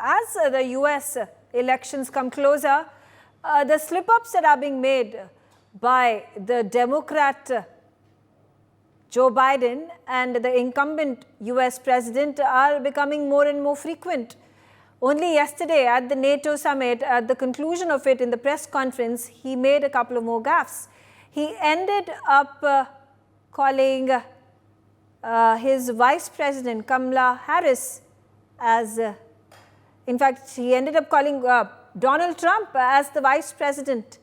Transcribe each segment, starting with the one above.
as the US elections come closer, the slip-ups that are being made by the Democrat Joe Biden and the incumbent US president are becoming more and more frequent. Only yesterday at the NATO summit, at the conclusion of it in the press conference, he made a couple of more gaffes. He ended up calling his Vice President Kamala Harris as, in fact, he ended up calling Donald Trump as the Vice President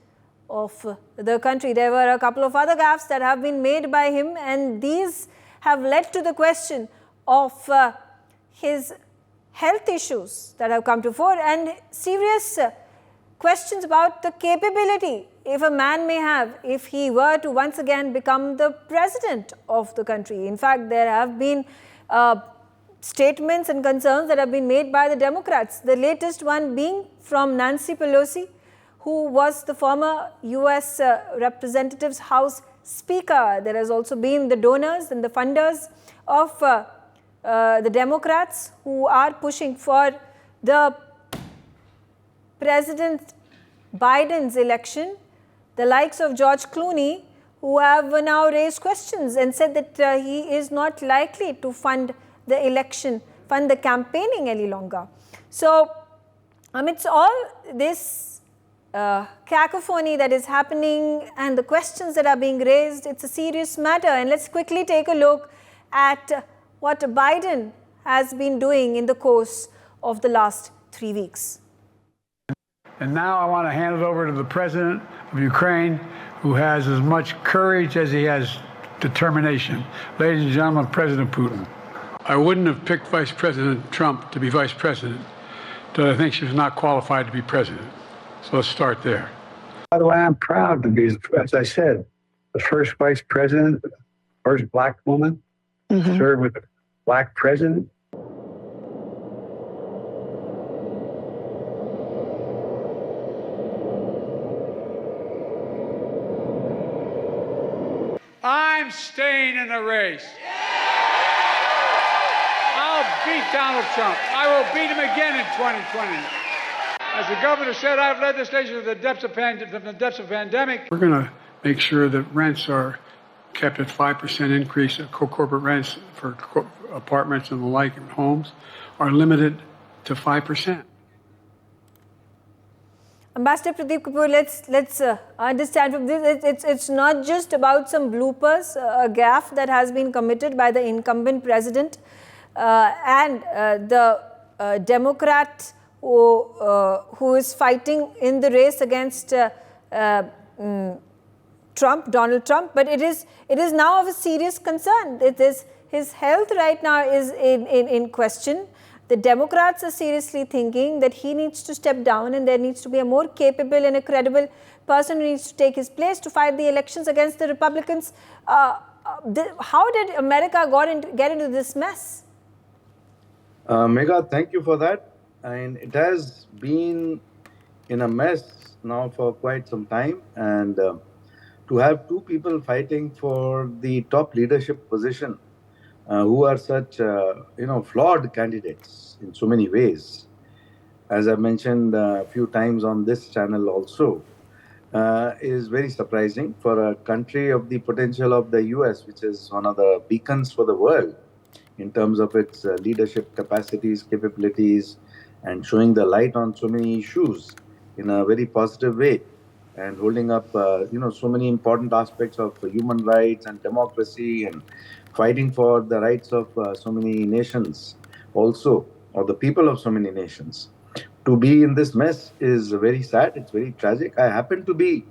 of the country. There were a couple of other gaffes that have been made by him, and these have led to the question of his health issues that have come to fore and serious questions about the capability if a man may have if he were to once again become the president of the country. In fact, there have been statements and concerns that have been made by the Democrats, the latest one being from Nancy Pelosi, who was the former US Representatives House Speaker. There has also been the donors and the funders of the Democrats who are pushing for the President Biden's election, the likes of George Clooney, who have now raised questions and said that he is not likely to fund the election, fund the campaigning any longer. So, amidst all this cacophony that is happening and the questions that are being raised, it's a serious matter. And let's quickly take a look at what Biden has been doing in the course of the last 3 weeks. And now I want to hand it over to the president of Ukraine, who has as much courage as he has determination. Ladies and gentlemen, President Putin. I wouldn't have picked Vice President Trump to be vice president, but I think she was not qualified to be president. So let's start there. By the way, I'm proud to be, as I said, the first vice president, first black woman to serve with a black president. I'm staying in the race. I'll beat Donald Trump. I will beat him again in 2020. As the governor said, I've led this nation from the depths of pandemic. We're going to make sure that rents are kept at 5% increase. Corporate rents for apartments and the like and homes are limited to 5%. Ambassador Pradeep Kapoor, let's understand from this, it's not just about some bloopers, a gaffe that has been committed by the incumbent president and the Democrat who is fighting in the race against Trump, Donald Trump, but it is now of a serious concern. It is his health right now is in question. The Democrats are seriously thinking that he needs to step down and there needs to be a more capable and a credible person who needs to take his place to fight the elections against the Republicans. How did America get into this mess? Megha, thank you for that. And it has been in a mess now for quite some time. And to have two people fighting for the top leadership position who are such, flawed candidates in so many ways, as I mentioned a few times on this channel also, is very surprising for a country of the potential of the US, which is one of the beacons for the world in terms of its leadership capacities, capabilities, and showing the light on so many issues in a very positive way, and holding up, so many important aspects of human rights and democracy and fighting for the rights of so many nations also, or the people of so many nations. To be in this mess is very sad. It's very tragic. I happen to be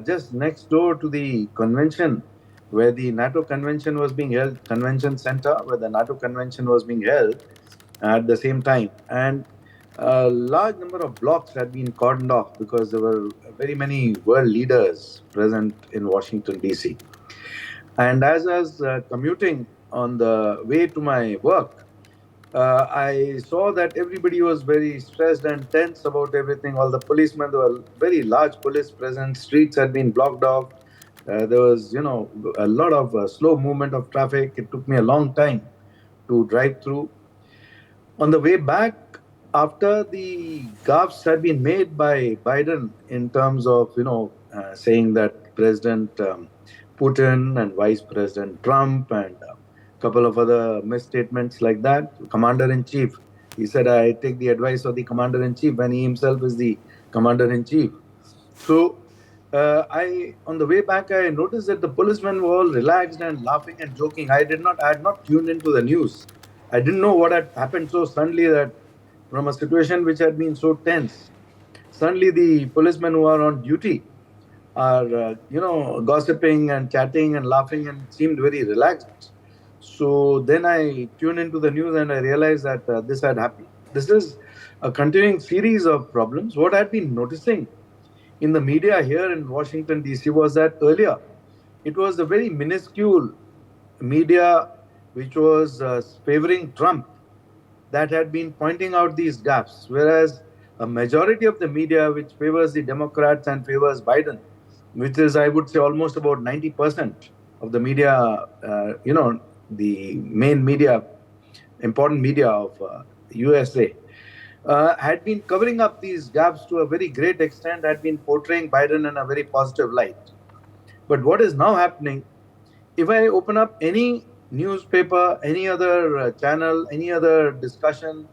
just next door to the convention where the NATO convention was being held, convention center where the NATO convention was being held at the same time. And a large number of blocks had been cordoned off because there were very many world leaders present in Washington, D.C. And as I was commuting on the way to my work, I saw that everybody was very stressed and tense about everything. All the policemen, there were very large police presence. Streets had been blocked off. There was, a lot of slow movement of traffic. It took me a long time to drive through. On the way back, after the gaffes had been made by Biden in terms of, saying that President Putin and Vice President Trump and a couple of other misstatements like that, Commander-in-Chief, he said, I take the advice of the Commander-in-Chief when he himself is the Commander-in-Chief. So on the way back, I noticed that the policemen were all relaxed and laughing and joking. I had not tuned into the news. I didn't know what had happened so suddenly that from a situation which had been so tense, suddenly the policemen who are on duty are, gossiping and chatting and laughing and seemed very relaxed. So then I tuned into the news and I realized that this had happened. This is a continuing series of problems. What I had been noticing in the media here in Washington, D.C. was that earlier it was a very minuscule media which was favoring Trump that had been pointing out these gaps, whereas a majority of the media which favors the Democrats and favors Biden, which is, I would say, almost about 90% of the media, the main media, important media of USA, had been covering up these gaps to a very great extent, had been portraying Biden in a very positive light. But what is now happening, if I open up any newspaper, any other channel, any other discussion,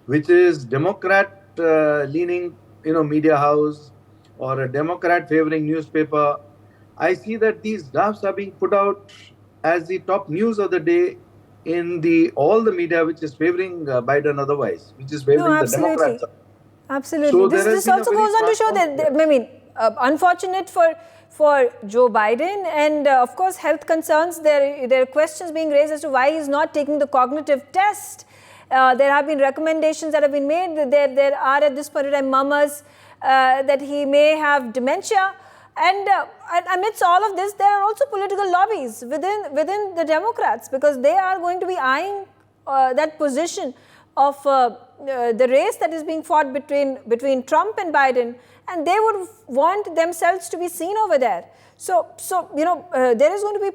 which is Democrat-leaning, media house or a Democrat-favoring newspaper, I see that these gaffes are being put out as the top news of the day in all the media which is favoring Biden otherwise, which is favoring the Democrats. Absolutely. So this also goes on to show that, unfortunate for Joe Biden and, of course, health concerns. There are questions being raised as to why he's not taking the cognitive test. There have been recommendations that have been made. There are at this point in time murmurs that he may have dementia. And amidst all of this, there are also political lobbies within the Democrats, because they are going to be eyeing that position of the race that is being fought between Trump and Biden, and they would want themselves to be seen over there. So there is going to be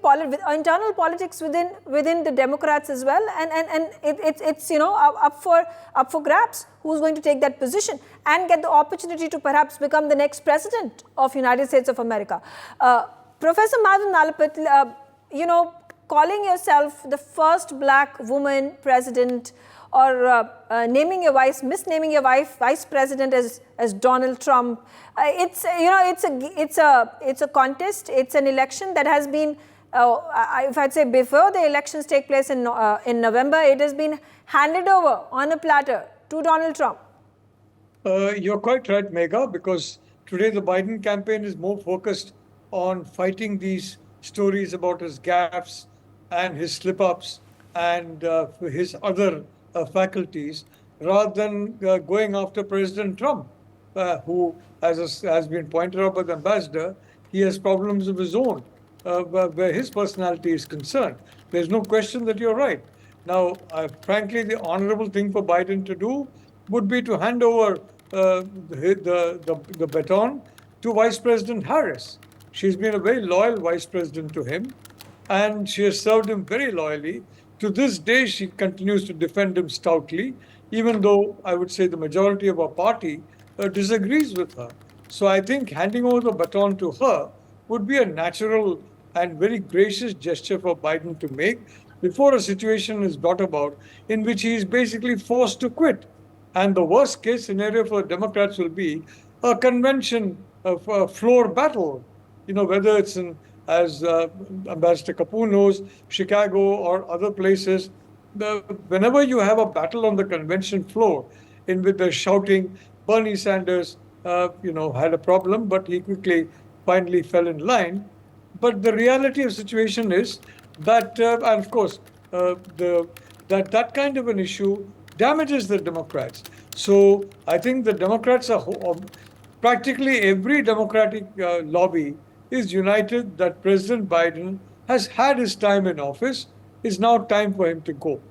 internal politics within the Democrats as well, and it's up for grabs who's going to take that position and get the opportunity to perhaps become the next president of United States of America. Professor Madhav Nalapat, calling yourself the first black woman president, or misnaming your vice president as Donald Trump, it's a contest. It's an election that has been, if I'd say before the elections take place in November, it has been handed over on a platter to Donald Trump. You're quite right, Megha, because today the Biden campaign is more focused on fighting these stories about his gaffes and his slip-ups and his other faculties, rather than going after President Trump, who, as has been pointed out by the ambassador, he has problems of his own where his personality is concerned. There's no question that you're right. Now, frankly, the honorable thing for Biden to do would be to hand over the baton to Vice President Harris. She's been a very loyal vice president to him, and she has served him very loyally. To this day, she continues to defend him stoutly, even though I would say the majority of our party disagrees with her. So I think handing over the baton to her would be a natural and very gracious gesture for Biden to make before a situation is brought about in which he is basically forced to quit. And the worst case scenario for Democrats will be a convention of a floor battle, whether it's in, as Ambassador Kapoor knows, Chicago or other places. Whenever you have a battle on the convention floor in which they're shouting, Bernie Sanders, had a problem, but he finally fell in line. But the reality of the situation is that, and of course, that kind of an issue damages the Democrats. So I think the Democrats are practically every Democratic lobby is united that President Biden has had his time in office. It's now time for him to go.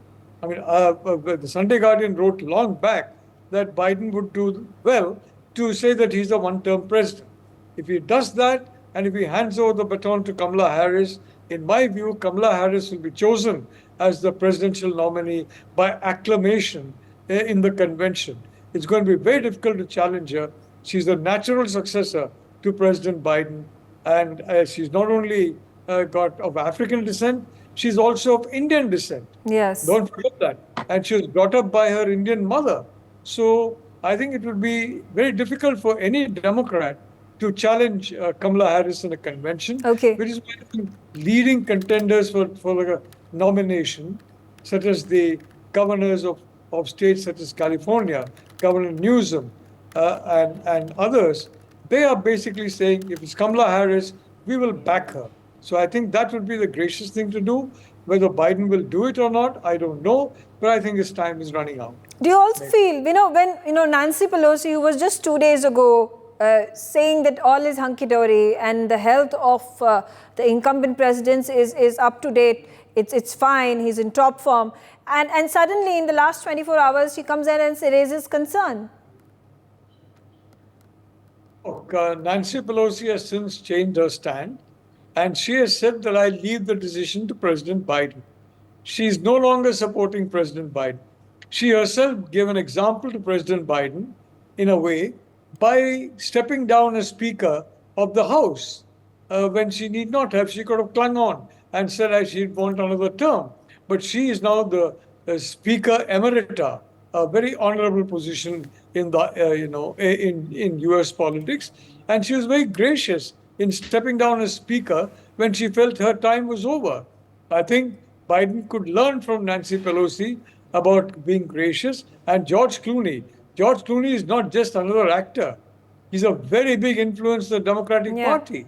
I mean, the Sunday Guardian wrote long back that Biden would do well to say that he's a one-term president. If he does that, and if he hands over the baton to Kamala Harris, in my view, Kamala Harris will be chosen as the presidential nominee by acclamation in the convention. it's going to be very difficult to challenge her. She's the natural successor to President Biden. And she's not only got of African descent, she's also of Indian descent. Yes. Don't forget that. And she was brought up by her Indian mother. So I think it would be very difficult for any Democrat to challenge Kamala Harris in a convention, Okay. which is one of the leading contenders for the nomination, such as the governors of states such as California, Governor Newsom, and others. They are basically saying, if it's Kamala Harris, we will back her. So I think that would be the gracious thing to do. Whether Biden will do it or not, I don't know. But I think his time is running out. Do you also feel, when Nancy Pelosi, who was just 2 days ago saying that all is hunky-dory and the health of the incumbent president is up to date, it's fine, he's in top form, and suddenly in the last 24 hours, she comes in and raises concern. Nancy Pelosi has since changed her stand, and she has said that I leave the decision to President Biden. She is no longer supporting President Biden. She herself gave an example to President Biden, in a way, by stepping down as Speaker of the House when she need not have. She could have clung on and said she'd want another term. But she is now the Speaker Emerita, a very honorable position in the in U.S. politics, and she was very gracious in stepping down as Speaker when she felt her time was over. I think Biden could learn from Nancy Pelosi about being gracious, and George Clooney. George Clooney is not just another actor. He's a very big influence in the Democratic Party,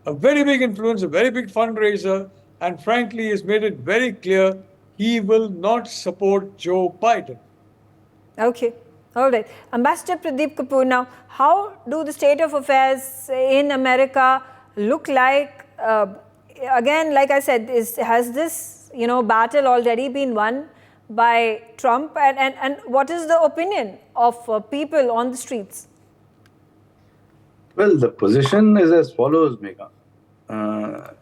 a very big influence, a very big fundraiser, and frankly has made it very clear he will not support Joe Biden. Okay. All right. Ambassador Pradeep Kapoor, now, how do the state of affairs in America look like? Again, like I said, has this, battle already been won by Trump? And what is the opinion of people on the streets? Well, the position is as follows, Megha.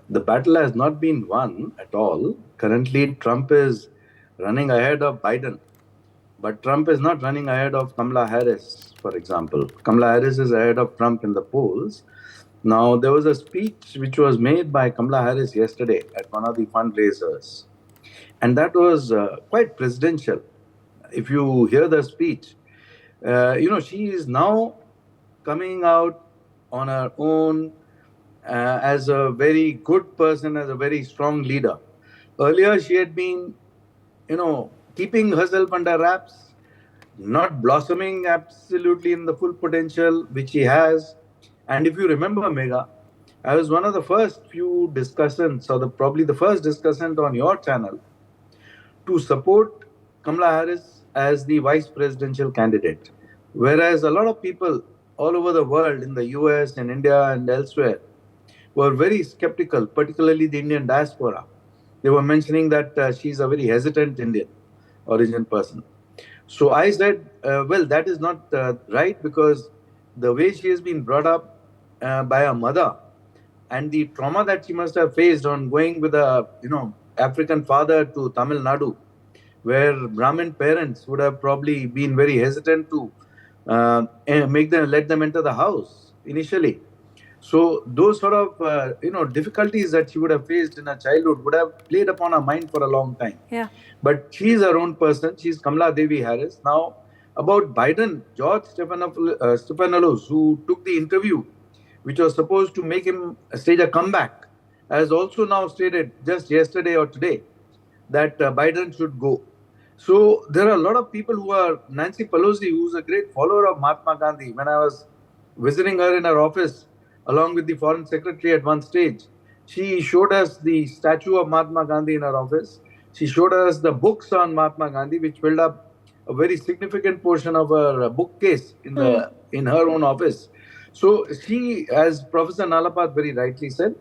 The battle has not been won at all. Currently, Trump is running ahead of Biden. But Trump is not running ahead of Kamala Harris, for example. Kamala Harris is ahead of Trump in the polls. Now, there was a speech which was made by Kamala Harris yesterday at one of the fundraisers. And that was quite presidential. If you hear the speech, she is now coming out on her own as a very good person, as a very strong leader. Earlier, she had been, keeping herself under wraps, not blossoming absolutely in the full potential which she has. And if you remember, Megha, I was one of the first few discussants, or probably the first discussant on your channel, to support Kamala Harris as the vice presidential candidate. Whereas a lot of people all over the world, in the US and India and elsewhere, were very skeptical, particularly the Indian diaspora. They were mentioning that she's a very hesitant Indian origin person. So I said, well, that is not right, because the way she has been brought up by her mother and the trauma that she must have faced on going with a African father to Tamil Nadu, where Brahmin parents would have probably been very hesitant to let them enter the house initially. So those sort of difficulties that she would have faced in her childhood would have played upon her mind for a long time. Yeah. But she's her own person. She's Kamala Devi Harris. Now, about Biden, George Stephanopoulos, who took the interview, which was supposed to make him stage a comeback, has also now stated just yesterday or today that Biden should go. So there are a lot of people who are, Nancy Pelosi, who's a great follower of Mahatma Gandhi. When I was visiting her in her office, along with the foreign secretary at one stage, she showed us the statue of Mahatma Gandhi in her office. She showed us the books on Mahatma Gandhi, which filled up a very significant portion of her bookcase in her own office. So she, as Professor Nalapat very rightly said,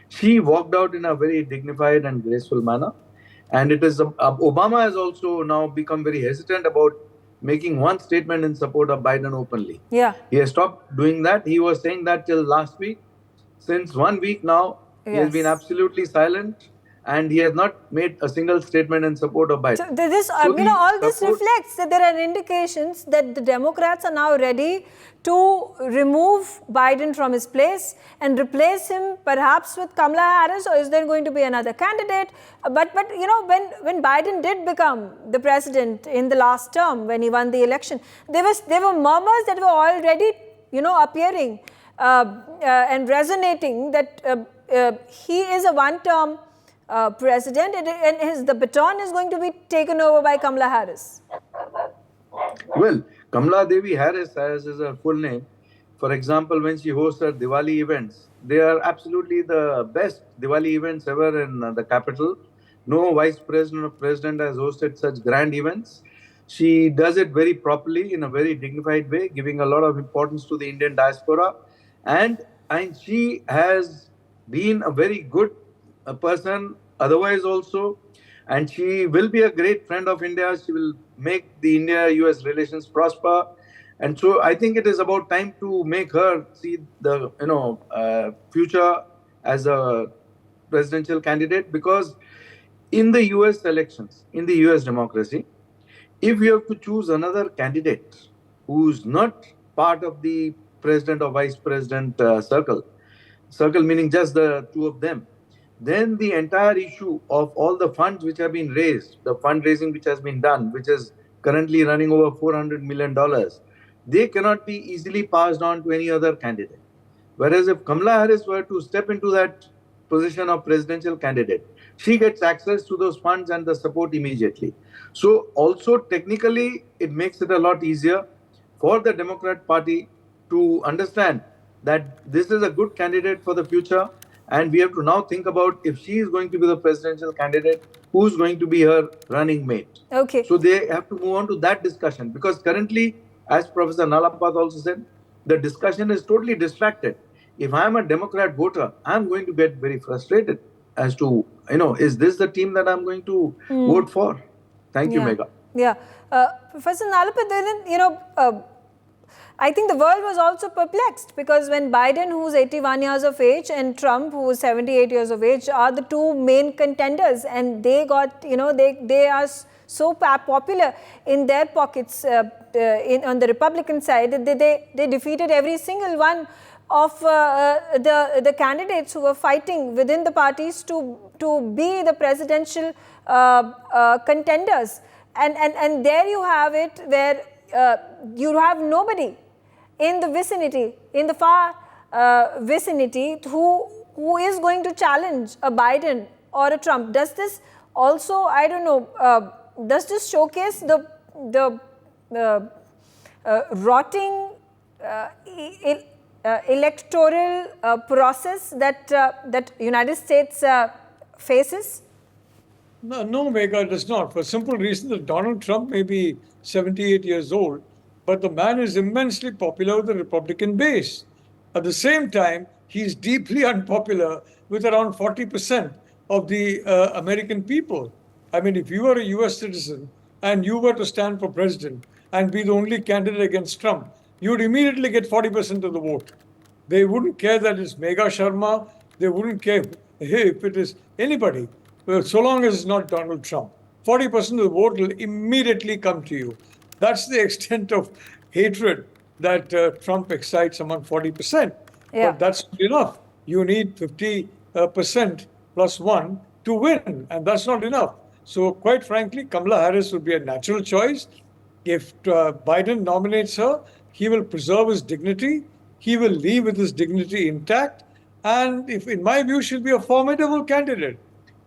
she walked out in a very dignified and graceful manner. And it is Obama has also now become very hesitant about making one statement in support of Biden openly. Yeah. He has stopped doing that. He was saying that till last week. Since 1 week now, he has been absolutely silent. and he has not made a single statement in support of Biden. So this, So all this support- reflects that there are indications that the Democrats are now ready to remove Biden from his place and replace him perhaps with Kamala Harris, or is there going to be another candidate? But when Biden did become the president in the last term, when he won the election, there were murmurs that were already appearing and resonating that he is a one-term president, and the baton is going to be taken over by Kamala Harris. Well, Kamala Devi Harris, as is her full name, for example, when she hosts her Diwali events, they are absolutely the best Diwali events ever in the capital. No vice president or president has hosted such grand events. She does it very properly in a very dignified way, giving a lot of importance to the Indian diaspora. And she has been a very good person otherwise also. And she will be a great friend of India. She will make the India-US relations prosper. And so I think it is about time to make her see the future as a presidential candidate, because in the US elections, in the US democracy, if you have to choose another candidate who's not part of the president or vice president circle meaning just the two of them, then the entire issue of all the funds which have been raised, the fundraising which has been done, which is currently running over $400 million, they cannot be easily passed on to any other candidate. Whereas if Kamala Harris were to step into that position of presidential candidate, she gets access to those funds and the support immediately. So also technically, it makes it a lot easier for the Democrat Party to understand that this is a good candidate for the future. And we have to now think about, if she is going to be the presidential candidate, who's going to be her running mate. Okay. So they have to move on to that discussion, because currently, as Professor Nalapat also said, the discussion is totally distracted. If I'm a Democrat voter, I'm going to get very frustrated as to, is this the team that I'm going to vote for? Thank you, Megha. Yeah. Professor Nalapat, I think the world was also perplexed, because when Biden, who's 81 years of age, and Trump, who is 78 years of age, are the two main contenders, and they got, they are so popular in their pockets on the Republican side that they defeated every single one of the candidates who were fighting within the parties to be the presidential contenders. And there you have it, where you have nobody in the vicinity, in the far vicinity, who is going to challenge a Biden or a Trump. Does this also, I don't know, does this showcase the rotting electoral process that United States faces? No, Megha, it does not. For a simple reason that Donald Trump may be 78 years old, but the man is immensely popular with the Republican base. At the same time, he's deeply unpopular with around 40% of the American people. I mean, if you were a US citizen and you were to stand for president and be the only candidate against Trump, you would immediately get 40% of the vote. They wouldn't care that it's Megha Sharma. They wouldn't care if it is anybody, so long as it's not Donald Trump. 40% of the vote will immediately come to you. That's the extent of hatred that Trump excites among 40%. Yeah. But that's not enough. You need 50% plus one to win, and that's not enough. So quite frankly, Kamala Harris would be a natural choice. If Biden nominates her, he will preserve his dignity. He will leave with his dignity intact. And if, in my view, she'll be a formidable candidate.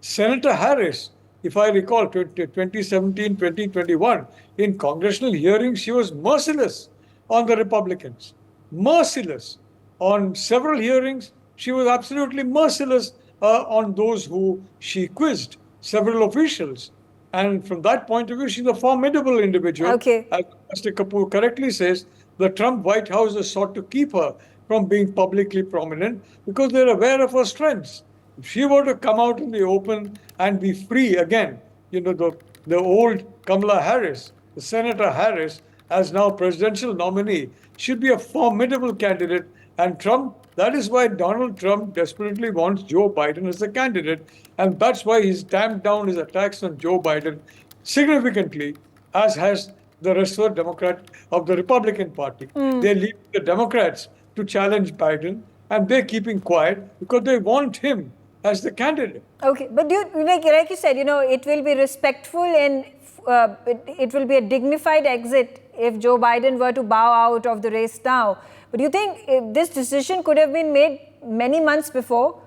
Senator Harris, if I recall, 2017, 2021, in congressional hearings, she was merciless on the Republicans. Merciless. On several hearings, she was absolutely merciless on those who she quizzed, several officials. And from that point of view, she's a formidable individual. Okay. As Mr. Kapoor correctly says, the Trump White House has sought to keep her from being publicly prominent because they're aware of her strengths. If she were to come out in the open and be free again, the old Kamala Harris, the Senator Harris, as now presidential nominee, should be a formidable candidate. And Trump That is why Donald Trump desperately wants Joe Biden as a candidate, and that's why he's tamped down his attacks on Joe Biden significantly, as has the rest of the Republican Party. They're leaving the Democrats to challenge Biden, and they're keeping quiet because they want him as the candidate. Okay, but like you said, it will be respectful and it will be a dignified exit if Joe Biden were to bow out of the race now. But do you think this decision could have been made many months before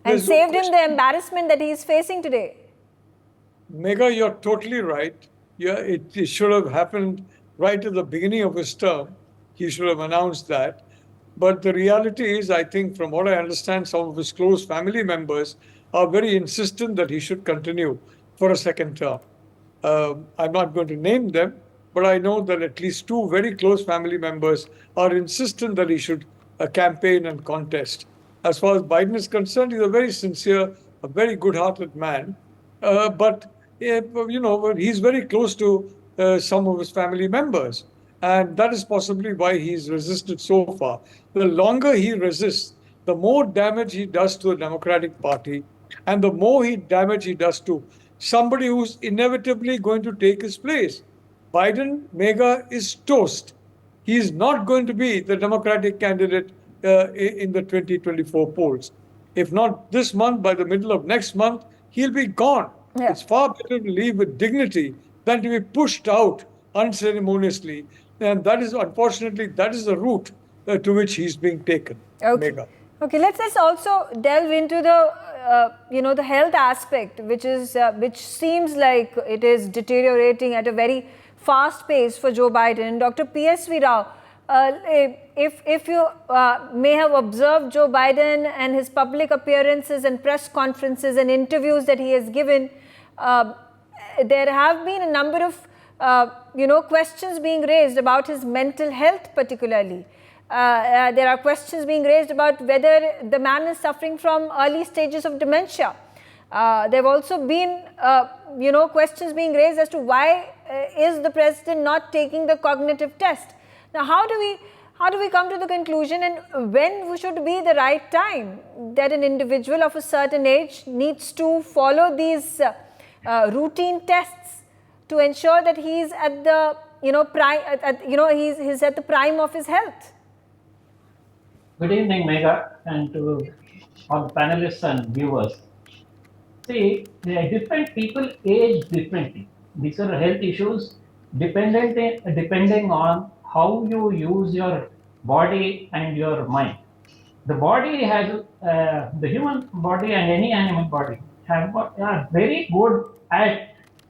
and saved him the embarrassment that he is facing today? Megha, you're totally right. Yeah, it should have happened right at the beginning of his term. He should have announced that. But the reality is, I think, from what I understand, some of his close family members are very insistent that he should continue for a second term. I'm not going to name them, but I know that at least two very close family members are insistent that he should campaign and contest. As far as Biden is concerned, he's a very sincere, a very good-hearted man. But he's very close to some of his family members. And that is possibly why he's resisted so far. The longer he resists, the more damage he does to the Democratic Party, and the more damage he does to somebody who's inevitably going to take his place. Biden, Megha, is toast. He is not going to be the Democratic candidate in the 2024 polls. If not this month, by the middle of next month, he'll be gone. Yeah. It's far better to leave with dignity than to be pushed out unceremoniously. And that is, unfortunately, that is the route to which he's being taken. Okay. Megha. Okay, let's also delve into the the health aspect, which seems like it is deteriorating at a very fast pace for Joe Biden. Dr. P.S.V. Rao, if you may have observed Joe Biden and his public appearances and press conferences and interviews that he has given, there have been a number of questions being raised about his mental health particularly. There are questions being raised about whether the man is suffering from early stages of dementia. There have also been, questions being raised as to why is the president not taking the cognitive test. Now, how do we come to the conclusion, and when should be the right time that an individual of a certain age needs to follow these routine tests to ensure that he's at the he's at the prime of his health? Good evening, Megha, and to all the panelists and viewers. See, different people age differently. These are health issues depending on how you use your body and your mind. The body has, the human body and any animal body are very good at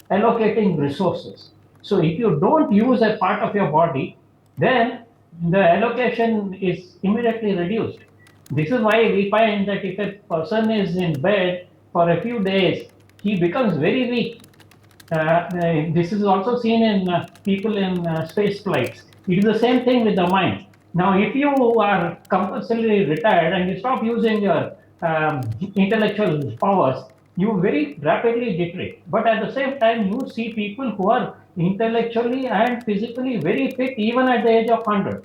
allocating resources. So if you don't use a part of your body, then the allocation is immediately reduced. This is why we find that if a person is in bed for a few days, he becomes very weak. This is also seen in people in space flights. It is the same thing with the mind. Now, if you are compulsorily retired and you stop using your intellectual powers, you very rapidly deteriorate. But at the same time, you see people who are intellectually and physically very fit even at the age of 100.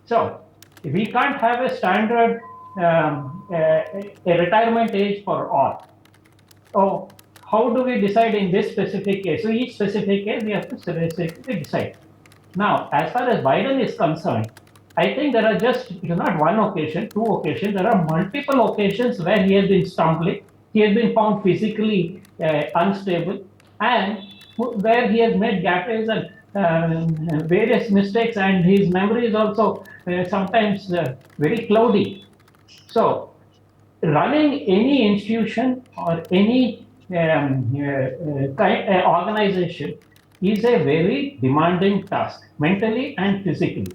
So, we can't have a standard a retirement age for all. So, how do we decide in this specific case? So, each specific case we have to specifically decide. Now, as far as Biden is concerned, I think there are just, it is not one occasion, two occasions, there are multiple occasions where he has been stumbling, he has been found physically unstable, and where he has made gaffes and various mistakes, and his memory is also sometimes very cloudy. So, running any institution or any organization is a very demanding task, mentally and physically.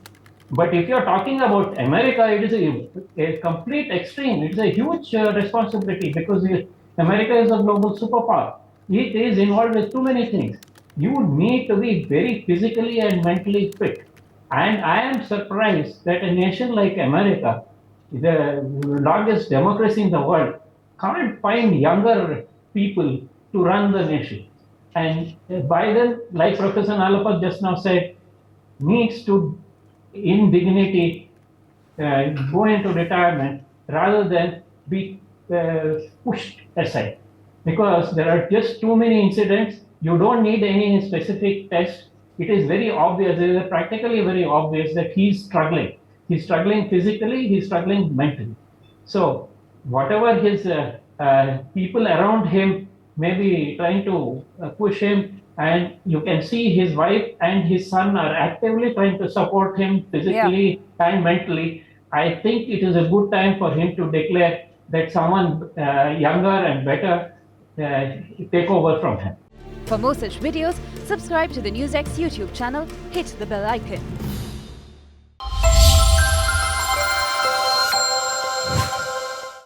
But if you're talking about America, it is a complete extreme. It's a huge responsibility because America is a global superpower. It is involved with too many things. You need to be very physically and mentally fit. And I am surprised that a nation like America, the largest democracy in the world, can't find younger people to run the nation. And Biden, like Professor Nalapat just now said, needs to, in dignity, go into retirement rather than be pushed aside. Because there are just too many incidents. You don't need any specific test. It is very obvious, it is practically very obvious that he's struggling. He's struggling physically, he's struggling mentally. So whatever his people around him may be trying to push him, and you can see his wife and his son are actively trying to support him physically and mentally. I think it is a good time for him to declare that someone younger and better take over from him. For more such videos, subscribe to the NewsX YouTube channel, hit the bell icon.